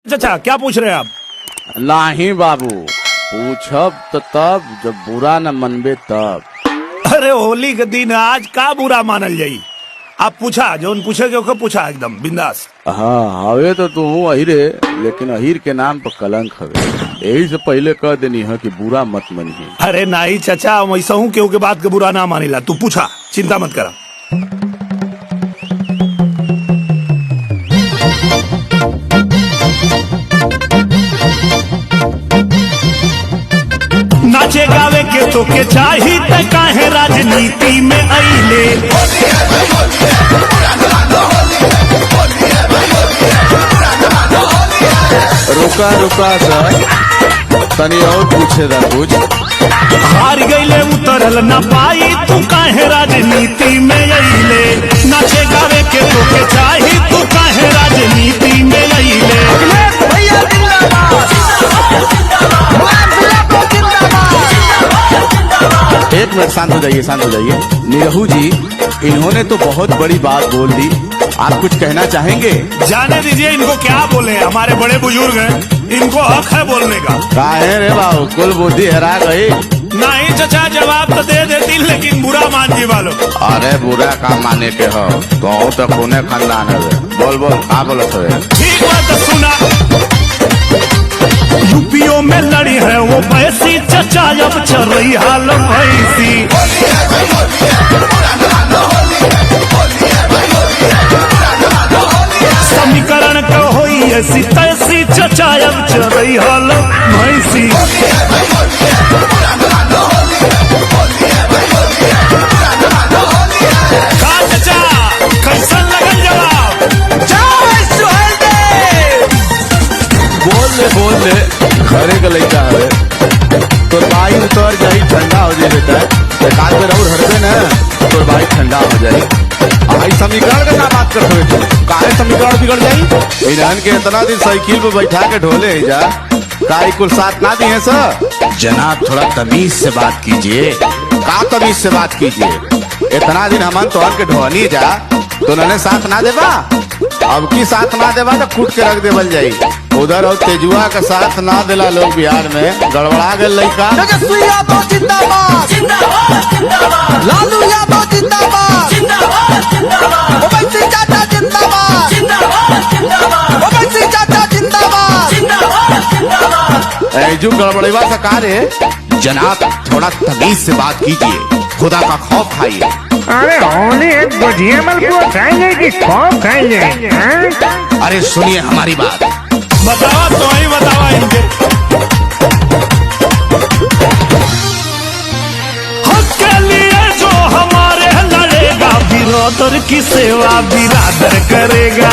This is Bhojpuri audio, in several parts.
अच्छा क्या पूछ रहे हैं आप? नाही बाबू, पूछब तो तब जब बुरा न मनबे तब। अरे होली के दिन आज का बुरा मानल जाई? आप पूछा जोन पूछे के पूछा एकदम बिंदास। हाँ हवे तो तू अहिरे, लेकिन अहिर के नाम पर कलंक हवे। यही से पहले कह देनी है कि बुरा मत मनिए। अरे नहीं चाचा, वैसा हूँ केहू के बात के बुरा ना मानिला। तू पूछा, चिंता मत करा। नाचे गावे के तो के चाही त काहे राजनीति में अइले। रुका रुका सर, तनी और पूछे दा कुछ। हार गईले उतरल न पाई, तू काहे राजनीति में अइले। नाचे गावे के तो के चाही, तू काहे राजनीति में अइले। एक मिनट, शांत हो जाइए, शांत हो जाइए। निरहू जी, इन्होंने तो बहुत बड़ी बात बोल दी, आप कुछ कहना चाहेंगे? जाने दीजिए इनको, क्या बोले, हमारे बड़े बुजुर्ग हैं, इनको हक है बोलने का। काहे रे बाबू, कुल बुद्धि हरा गई। नहीं चचा, जवाब तो दे देती लेकिन बुरा मान जी वालो। अरे बुरा का माने के हो तो खूने खानदान है। बोल बोल, का बोलत है? ठीक बात सुना। यूपीओ में लड़ी है वो पैसी, चचा अब चल रही हाल भैसी। समीकरण का होई ऐसी तैसी, चचा अब चल रही हाल भैसी। चचा कैसा लगल जवाब? बोल ले, घरे का लड़का है तो बाई उतर जाई, ठंडा हो जाए बेटा। काल में और हरबे न तो बाई ठंडा हो जाए। आई समीकरण का ना बात करते हुए काहे समीकरण बिगड़ जाई? ईरान के इतना दिन साइकिल पे बैठा के ढोले जा, काई कुल साथ ना दिए सर। जनाब थोड़ा तमीज से बात कीजिए। का तमीज से बात कीजिए? इतना दिन हमन तो के ढोनी जा तो उन्होंने साथ ना देवा। अब की साथ ना देवा तो कूट के रख देवल जाई। उधर और तेजुआ का साथ ना दिला लोग बिहार में, गड़बड़ा गए लड़का। लालू यादव जिंदाबाद, ओवैसी चाचा जिंदाबाद, ओवैसी चाचा जिंदाबाद। जो गड़बड़ेवा का कार्य है, जनाब थोड़ा तमीज से बात कीजिए, खुदा का खौफ खाइए। अरे होली एक गुजिया मलपुआ खाएंगे कि खौफ खाएंगे? अरे सुनिए हमारी बात। बतावा तो ही बतावा इनके। हक के लिए जो हमारे लड़ेगा, बिरादर की सेवा बिरादर करेगा।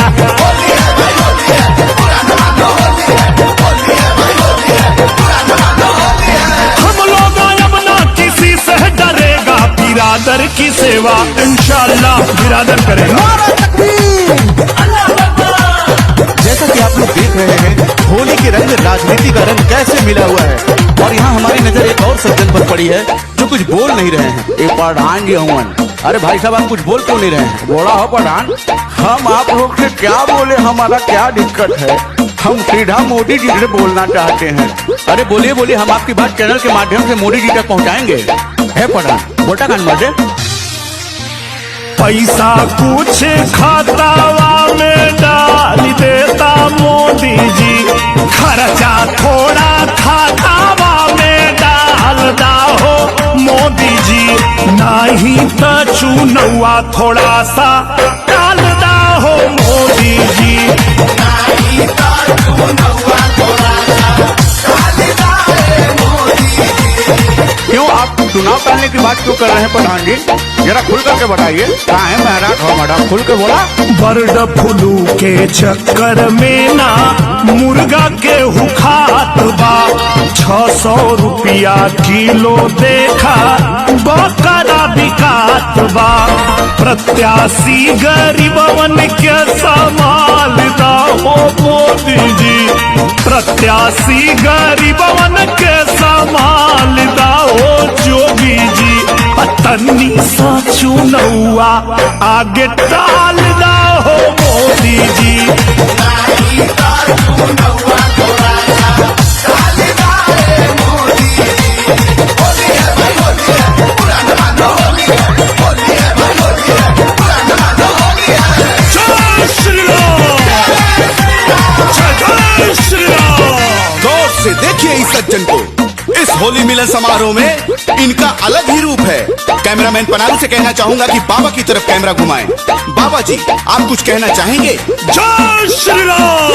हम लोग अब ना किसी से डरेगा, बिरादर की सेवा इंशाल्लाह बिरादर करेगा। जैसा कि आप लोग देख रहे हैं, होली के रंग राजनीति का रंग कैसे मिला हुआ है। और यहाँ हमारी नजर एक और सज्जन पर पड़ी है जो कुछ बोल नहीं रहे हैं। एक प्रधान जी हवन। अरे भाई साहब, आप कुछ बोल क्यों नहीं रहे हैं? बोला हो प्रधान। हम आप लोग से क्या बोले, हमारा क्या दिक्कत है? हम सीधा मोदी जी से बोलना चाहते हैं। अरे बोलिए बोलिए, हम आपकी बात चैनल के माध्यम से मोदी जी तक पहुँचाएंगे। है प्रधान, बोटा कान मारे। पैसा कुछ खातावा में डाल देता मोदी जी, खर्चा थोड़ा खातावा में डालता हो मोदी जी। नहीं तो चुनौआ थोड़ा सा डालता हो मोदी जी। नहीं तो चुनौआ थोड़ा सा डालता है मोदी जी। क्यों आप चुनाव टालने की बात क्यों कर रहे हैं प्रधान जी? जरा खुल करके बताइए। क्या है महाराज हो मैडम, खुल के बोला। बर्ड फ्लू के चक्कर में ना मुर्गा के हुखात बा, 600 रुपया किलो देखा बकरा बिकात बा। प्रत्याशी गरीबवन के संभालता हो मोदी जी, प्रत्याशी गरीबवन के संभालता हो जोगी जी। तन्नी सा चुनौआ आगे टाल ना हो मोदी जी। बच्चन को। इस होली मिलन समारोह में इनका अलग ही रूप है। कैमरामैन पनारू से कहना चाहूंगा कि बाबा की तरफ कैमरा घुमाएं। बाबा जी, आप कुछ कहना चाहेंगे? जय श्री राम।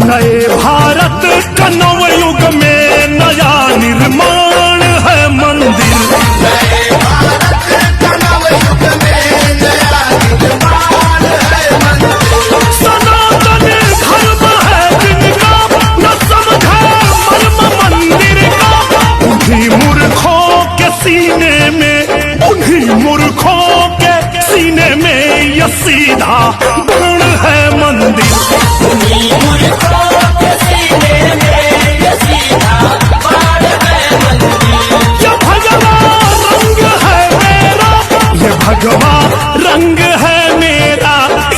नए भारत का नव युग में नया निर्माण है मंदिर। सनातन धर्म है जिनका न समझे मर्म मंदिर का। उन्हीं मूर्खों के सीने में, उन्हीं मूर्खों के सीने में ये सीधा बाण है मंदिर। भगवा रंग है मेरा,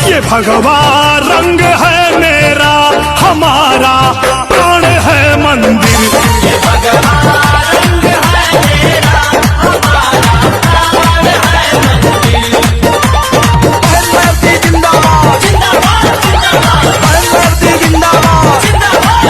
ये भगवा रंग है मेरा, हमारा प्राण है मंदिर। ये भगवा रंग है मेरा, हमारा प्राण है मंदिर। बहन जिंदाबाद जिंदाबाद जिंदाबाद, बहन जिंदाबाद जिंदाबाद,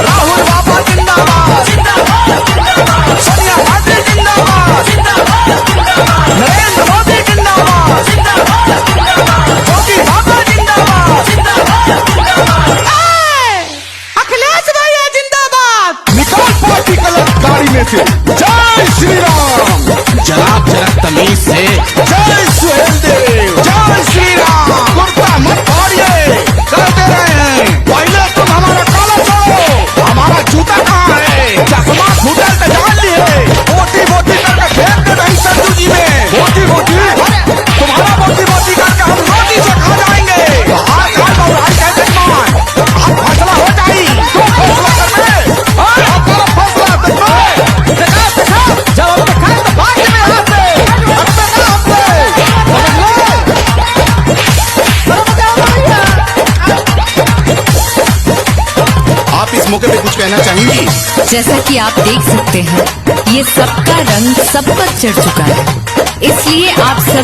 राहुल बाबा जिंदाबाद जिंदाबाद जिंदाबाद, सोनिया गांधी जिंदाबाद जिंदाबाद जिंदाबाद, नरेंद्र मोदी जिंदाबाद जिंदाबाद जिंदाबाद, मोदी बाबा जिंदाबाद जिंदाबाद जिंदाबाद, अखिलेश भैया जिंदाबाद। निकाल पार्टी कलर गाड़ी में से। जय श्री राम। जनाब जरा तमीज से। जय सुहेल देव। जय श्री राम। कुर्ता मत फाड़िए, कहते रहे हैं। पहले तुम हमारा काला छोड़ो, हमारा जूता कहाँ है? चकमा फूटल तो जान लिए। मोटी मोटी करके फेंक दे रही सज्जू जी में। मोटी मोटी तुम्हारा मोटी मोटी करके हम रोटी से खा जाएंगे। तो आज आज और आज कहते मान आज फैसला हो जाए। तो फैसला करने और आपका फैसला करने। जब हम तो खाए तो भाग में हाथ से आप इस मौके पे कुछ कहना चाहेंगी? जैसा कि आप देख सकते हैं, ये सबका रंग सब पर चढ़ चुका है, इसलिए आप सब